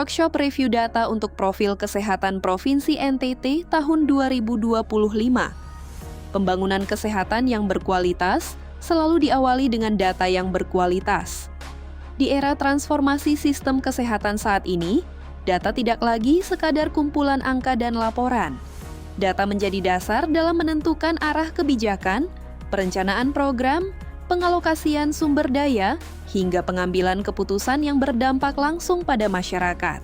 Workshop Review Data untuk Profil Kesehatan Provinsi NTT tahun 2025. Pembangunan kesehatan yang berkualitas selalu diawali dengan data yang berkualitas. Di era transformasi sistem kesehatan saat ini, data tidak lagi sekadar kumpulan angka dan laporan. Data menjadi dasar dalam menentukan arah kebijakan, perencanaan program, pengalokasian sumber daya, hingga pengambilan keputusan yang berdampak langsung pada masyarakat.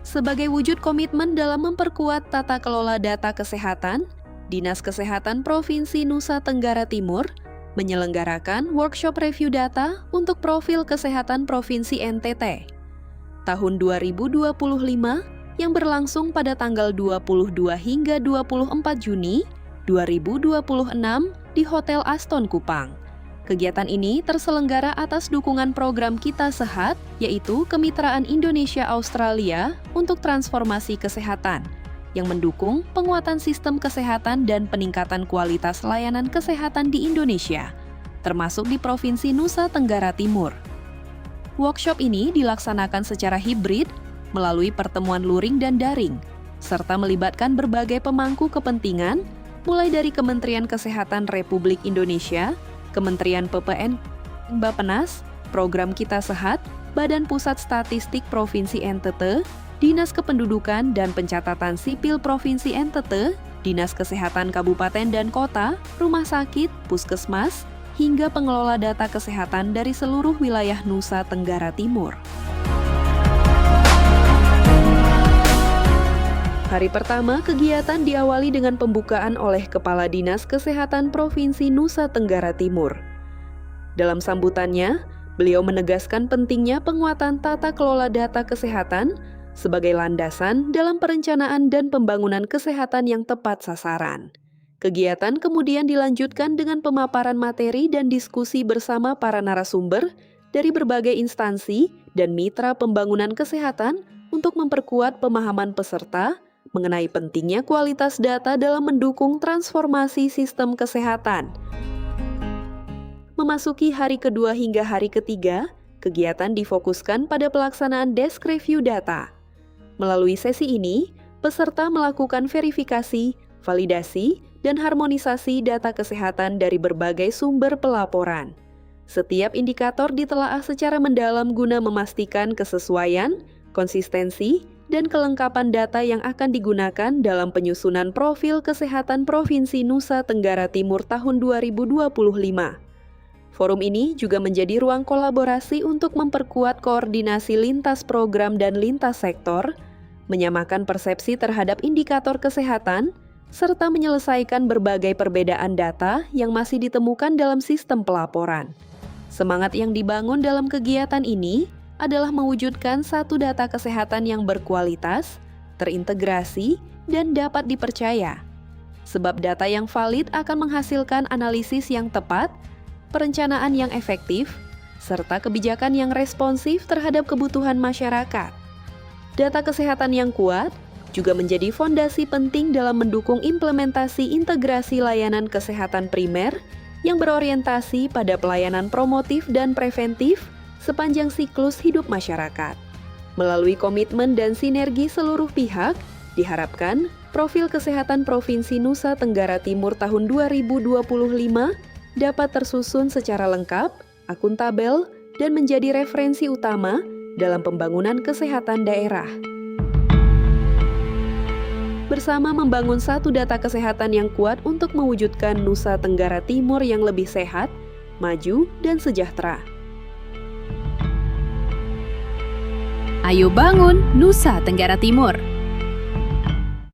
Sebagai wujud komitmen dalam memperkuat tata kelola data kesehatan, Dinas Kesehatan Provinsi Nusa Tenggara Timur menyelenggarakan workshop review data untuk profil kesehatan Provinsi NTT tahun 2025 yang berlangsung pada tanggal 22 hingga 24 Juni 2026 di Hotel Aston Kupang. Kegiatan ini terselenggara atas dukungan program Kita Sehat, yaitu Kemitraan Indonesia-Australia untuk Transformasi Kesehatan, yang mendukung penguatan sistem kesehatan dan peningkatan kualitas layanan kesehatan di Indonesia, termasuk di Provinsi Nusa Tenggara Timur. Workshop ini dilaksanakan secara hibrid melalui pertemuan luring dan daring, serta melibatkan berbagai pemangku kepentingan, mulai dari Kementerian Kesehatan Republik Indonesia, Kementerian PPN, Bappenas, Program Kita Sehat, Badan Pusat Statistik Provinsi NTT, Dinas Kependudukan dan Pencatatan Sipil Provinsi NTT, Dinas Kesehatan Kabupaten dan Kota, Rumah Sakit, Puskesmas, hingga pengelola data kesehatan dari seluruh wilayah Nusa Tenggara Timur. Hari pertama, kegiatan diawali dengan pembukaan oleh Kepala Dinas Kesehatan Provinsi Nusa Tenggara Timur. Dalam sambutannya, beliau menegaskan pentingnya penguatan tata kelola data kesehatan sebagai landasan dalam perencanaan dan pembangunan kesehatan yang tepat sasaran. Kegiatan kemudian dilanjutkan dengan pemaparan materi dan diskusi bersama para narasumber dari berbagai instansi dan mitra pembangunan kesehatan untuk memperkuat pemahaman peserta mengenai pentingnya kualitas data dalam mendukung transformasi sistem kesehatan. Memasuki hari kedua hingga hari ketiga, kegiatan difokuskan pada pelaksanaan desk review data. Melalui sesi ini, peserta melakukan verifikasi, validasi, dan harmonisasi data kesehatan dari berbagai sumber pelaporan. Setiap indikator ditelaah secara mendalam guna memastikan kesesuaian, konsistensi, dan kelengkapan data yang akan digunakan dalam penyusunan profil kesehatan Provinsi Nusa Tenggara Timur tahun 2025. Forum ini juga menjadi ruang kolaborasi untuk memperkuat koordinasi lintas program dan lintas sektor, menyamakan persepsi terhadap indikator kesehatan, serta menyelesaikan berbagai perbedaan data yang masih ditemukan dalam sistem pelaporan. Semangat yang dibangun dalam kegiatan ini adalah mewujudkan satu data kesehatan yang berkualitas, terintegrasi, dan dapat dipercaya. Sebab data yang valid akan menghasilkan analisis yang tepat, perencanaan yang efektif, serta kebijakan yang responsif terhadap kebutuhan masyarakat. Data kesehatan yang kuat juga menjadi fondasi penting dalam mendukung implementasi integrasi layanan kesehatan primer yang berorientasi pada pelayanan promotif dan preventif sepanjang siklus hidup masyarakat. Melalui komitmen dan sinergi seluruh pihak, diharapkan profil kesehatan Provinsi Nusa Tenggara Timur tahun 2025 dapat tersusun secara lengkap, akuntabel, dan menjadi referensi utama dalam pembangunan kesehatan daerah. Bersama membangun satu data kesehatan yang kuat untuk mewujudkan Nusa Tenggara Timur yang lebih sehat, maju, dan sejahtera. Ayo bangun Nusa Tenggara Timur.